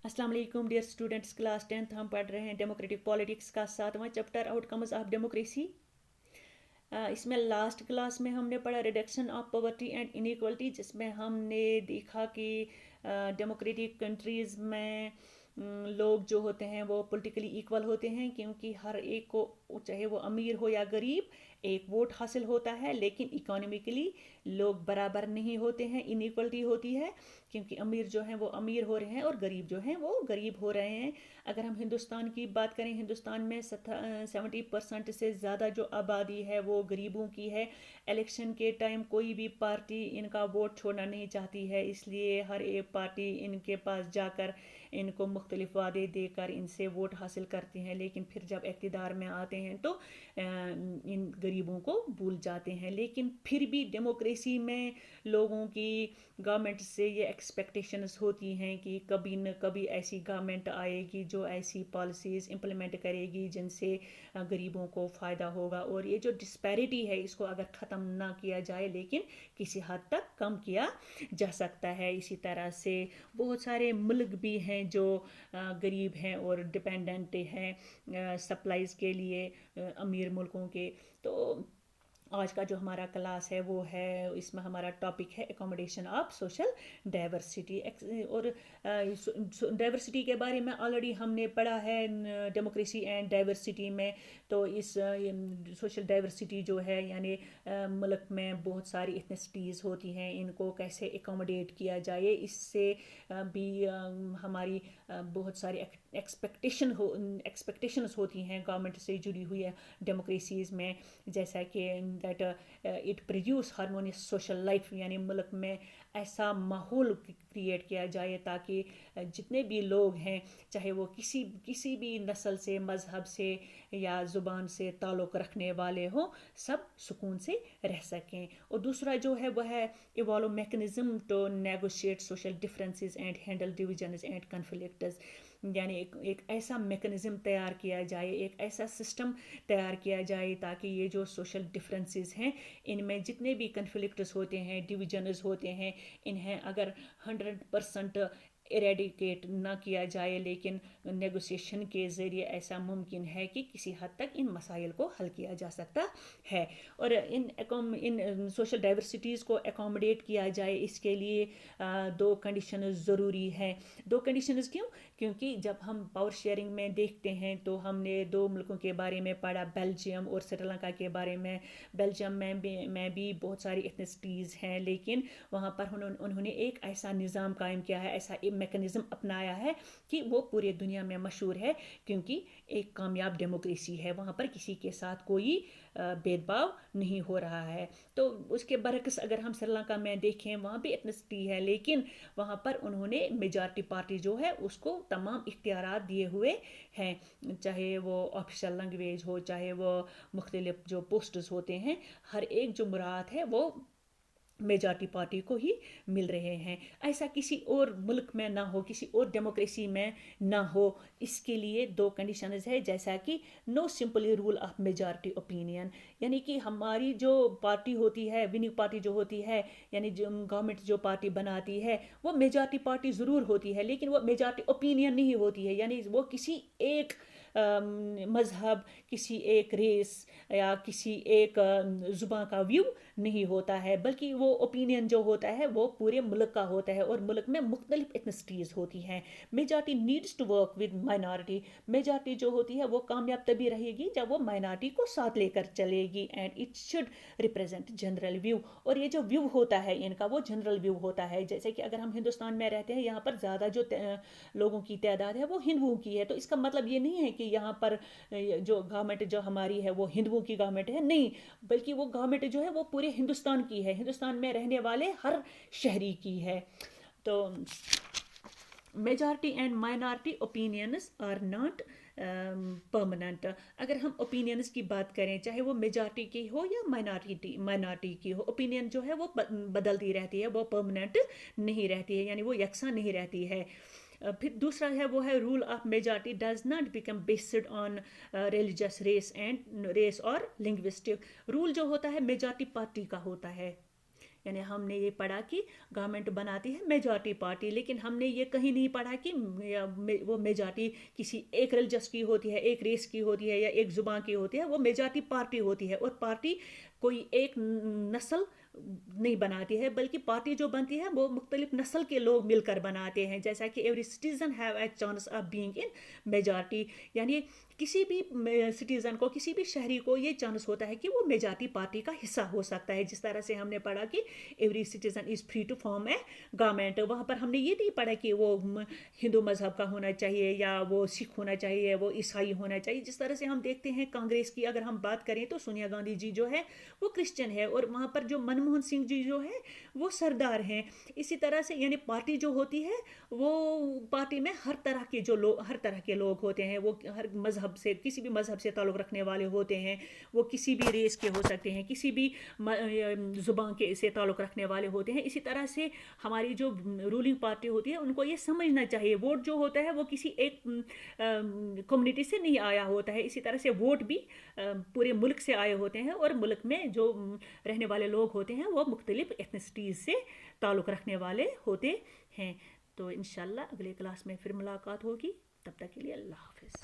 अस्सलाम वालेकुम dear students, class 10th हम पढ़ रहे हैं डेमोक्रेटिक पॉलिटिक्स का 7वां चैप्टर आउटकम्स ऑफ डेमोक्रेसी। इसमें लास्ट क्लास में हमने पढ़ा reduction of poverty and inequality, जिसमें हमने देखा कि डेमोक्रेटिक कंट्रीज़ में लोग जो होते हैं वो पॉलिटिकली इक्वल होते हैं, क्योंकि हर एक को चाहे वो अमीर हो या गरीब एक वोट हासिल होता है। लेकिन इकोनॉमिकली लोग बराबर नहीं होते हैं, इनइक्वलिटी होती है, क्योंकि अमीर जो हैं वो अमीर हो रहे हैं और गरीब जो हैं वो गरीब हो रहे हैं। अगर हम हिंदुस्तान की बात करें, हिंदुस्तान में 70% से ज़्यादा जो आबादी है वो गरीबों की है। इलेक्शन के टाइम कोई भी पार्टी इनका वोट छोड़ना नहीं चाहती है, इसलिए हर एक पार्टी इनके पास जाकर इनको मुख्तलिफ वादे देकर इनसे वोट हासिल करती हैं। लेकिन फिर जब इक़्तिदार में आते हैं तो इन गरीबों को भूल जाते हैं। लेकिन फिर भी डेमोक्रेसी में लोगों की गवर्नमेंट से ये एक्सपेक्टेशंस होती हैं कि कभी न कभी ऐसी गवर्नमेंट आएगी जो ऐसी पॉलिसीज़ इम्प्लीमेंट करेगी जिनसे गरीबों को फ़ायदा होगा। और ये जो डिस्पैरिटी है इसको अगर ख़त्म ना किया जाए, लेकिन किसी हद तक कम किया जा सकता है। इसी तरह से बहुत सारे मुल्क भी हैं जो गरीब हैं और डिपेंडेंट हैं सप्लाईज़ के लिए अमीर मुल्कों के। तो आज का जो हमारा क्लास है वो है, इसमें हमारा टॉपिक है एकोमोडेशन ऑफ सोशल डाइवर्सिटी। और डाइवर्सिटी के बारे में ऑलरेडी हमने पढ़ा है डेमोक्रेसी एंड डाइवर्सिटी में। तो इस सोशल डाइवर्सिटी जो है यानी मुल्क में बहुत सारी इथनिसिटीज़ होती हैं, इनको कैसे एकोमोडेट किया जाए, इससे भी हमारी बहुत सारी एक्सपेक्टेशंस होती हैं गवर्नमेंट से जुड़ी हुई है डेमोक्रेसीज़ में। जैसा कि that it produce harmonious social life, यानी मुल्क में ऐसा माहौल क्रिएट किया जाए ताकि जितने भी लोग हैं, चाहे वो किसी भी नस्ल से, मज़हब से या ज़ुबान से ताल्लुक़ रखने वाले हों, सब सुकून से रह सकें। और दूसरा जो है वह है evolve mechanism to negotiate social differences and handle divisions and conflicts, यानी एक ऐसा मैकेनिज़्म तैयार किया जाए, एक ऐसा सिस्टम तैयार किया जाए ताकि ये जो सोशल डिफरेंसेस हैं, इनमें जितने भी कन्फ्लिक्ट्स होते हैं, डिविजन्स होते हैं, इन्हें अगर 100% इरेडिकेट ना किया जाए, लेकिन नेगोशिएशन के ज़रिए ऐसा मुमकिन है कि किसी हद तक इन मसाइल को हल किया जा सकता है। और इन सोशल डाइवर्सिटीज़ को एकोमोडेट किया जाए, इसके लिए दो कंडीशन ज़रूरी हैं। दो कंडीशंस क्यों? क्योंकि जब हम पावर शेयरिंग में देखते हैं तो हमने दो मुल्कों के बारे में पढ़ा, बेल्जियम और श्रीलंका के बारे में। बेल्जियम में भी बहुत सारी एथनिसिटीज़ हैं, लेकिन वहाँ पर उन्होंने एक ऐसा निज़ाम कायम किया है, ऐसा मैकेनिज़्म अपनाया है कि वो पूरे दुनिया में मशहूर है, क्योंकि एक कामयाब डेमोक्रेसी है। वहाँ पर किसी के साथ कोई भेदभाव नहीं हो रहा है। तो उसके बरक्स अगर हम श्रीलंका में देखें, वहाँ भी एथनिसिटी है, लेकिन वहाँ पर उन्होंने मेजॉरिटी पार्टी जो है उसको तमाम इख्तियारात दिए हुए हैं, चाहे वो ऑफिशियल लैंग्वेज हो, चाहे वो मुख्तलिफ जो पोस्ट्स होते हैं, हर एक जो मुराद है वो मेजॉरिटी पार्टी को ही मिल रहे हैं। ऐसा किसी और मुल्क में ना हो, किसी और डेमोक्रेसी में ना हो। इसके लिए दो कंडीशंस है, जैसा कि no simply rule of majority opinion, यानी कि हमारी जो पार्टी होती है, विनिंग पार्टी जो होती है, यानी जो गवर्नमेंट जो पार्टी बनाती है वो मेजॉरिटी पार्टी ज़रूर होती है, लेकिन वो मेजॉरिटी ओपिनियन नहीं होती है, यानी वो किसी एक मज़हब, किसी एक रेस या किसी एक ज़ुबान का व्यू नहीं होता है, बल्कि वो ओपिनियन जो होता है वो पूरे मुल्क का होता है। और मुल्क में मुख्तलिफ एथनिसिटीज़ होती हैं। Majority needs to work with minority, majority जो होती है वो कामयाब तभी रहेगी जब वो माइनॉरिटी को साथ लेकर चलेगी, and it should represent general view. और ये जो व्यू होता है इनका वो जनरल व्यू होता है। जैसे कि अगर हम हिंदुस्तान में रहते हैं, यहाँ पर ज़्यादा जो लोगों की तादाद है वो हिंदुओं की है, तो इसका मतलब ये नहीं है कि यहाँ पर जो गवर्नमेंट जो हमारी है वो हिंदुओं की गवर्नमेंट है, नहीं, बल्कि वो गवर्नमेंट जो है वो पूरे हिंदुस्तान की है, हिंदुस्तान में रहने वाले हर शहरी की है। तो majority and minority opinions are not permanent. अगर हम ओपिनियंस की बात करें, चाहे वो मेजॉरिटी की हो या माइनॉरिटी की हो, ओपिनियन जो है वो बदलती रहती है, वो परमानेंट नहीं रहती है, यानी वो यकसा नहीं रहती है। फिर दूसरा है वो है rule of majority does not become based on religious race और लिंग्विस्टिक। रूल जो होता है मेजॉरिटी पार्टी का होता है, यानी हमने ये पढ़ा कि गवर्नमेंट बनाती है मेजॉरिटी पार्टी, लेकिन हमने ये कहीं नहीं पढ़ा कि वो मेजॉरिटी किसी एक रिलीजस की होती है, एक रेस की होती है या एक ज़ुबान की होती है। वो मेजॉरिटी पार्टी होती है, और पार्टी कोई एक नस्ल नहीं बनाती है, बल्कि पार्टी जो बनती है वो मुख्तलिफ नस्ल के लोग मिलकर बनाते हैं। जैसा कि every citizen have a chance of being in majority, यानी किसी भी सिटीज़न को, किसी भी शहरी को ये चांस होता है कि वो मेजॉरिटी पार्टी का हिस्सा हो सकता है। जिस तरह से हमने पढ़ा कि every citizen is free to form a government, वहाँ पर हमने ये नहीं पढ़ा कि वो हिंदू मज़हब का होना चाहिए या वो सिख होना चाहिए, वो ईसाई होना चाहिए। जिस तरह से हम देखते हैं कांग्रेस की अगर हम बात करें तो सोनिया गांधी जी जो है वो क्रिश्चियन है, और वहाँ पर जो मनमोहन सिंह जी जो है वो सरदार हैं। इसी तरह से यानी पार्टी जो होती है वो पार्टी में हर तरह के लोग होते हैं। वो हर मज़हब से, किसी भी मज़हब से ताल्लुक़ रखने वाले होते हैं, वो किसी भी रेस के हो सकते हैं, किसी भी ज़ुबान के से ताल्लुक़ रखने वाले होते हैं। इसी तरह से हमारी जो रूलिंग पार्टी होती है उनको ये समझना चाहिए, वोट जो होता है वो किसी एक कम्युनिटी से नहीं आया होता है। इसी तरह से वोट भी पूरे मुल्क से आए होते हैं, और मुल्क में जो रहने वाले लोग होते हैं वो मुख्तलिफ एथनिसिटीज़ से ताल्लुक़ रखने वाले होते हैं। तो इंशाल्लाह अगले क्लास में फिर मुलाकात होगी, तब तक के लिए अल्लाह हाफ़िज़।